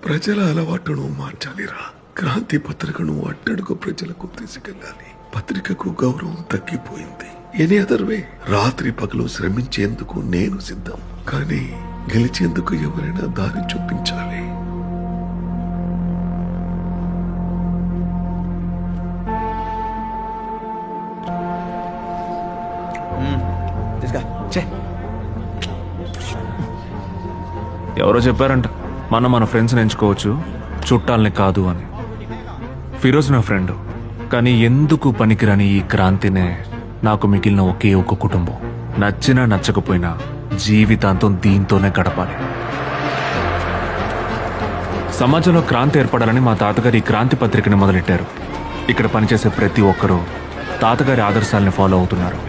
ప్రజల అలవాటును మార్చాలిరా. క్రాంతి పత్రికను అట్టడుగు ప్రజలకు తీసుకెళ్ళాలి. పత్రికకు గౌరవం తగ్గిపోయింది. ఎనీ అదర్ వే, రాత్రి పగలు శ్రమించేందుకు నేను సిద్ధం, కానీ గెలిచేందుకు ఎవరైనా దారి చూపించాలి. ఎవరో చెప్పారంట మనం మన ఫ్రెండ్స్ని ఎంచుకోవచ్చు, చుట్టాలని కాదు అని. ఫిరోజ్ నా ఫ్రెండ్, కానీ ఎందుకు పనికిరాని ఈ క్రాంతినే నాకు మిగిలిన ఒకే ఒక కుటుంబం. నచ్చినా నచ్చకపోయినా జీవితాంతం దీంతోనే గడపాలి. సమాజంలో క్రాంతి ఏర్పడాలని మా తాతగారు ఈ క్రాంతి పత్రికని మొదలెట్టారు. ఇక్కడ పనిచేసే ప్రతి ఒక్కరూ తాతగారి ఆదర్శాలని ఫాలో అవుతున్నారు.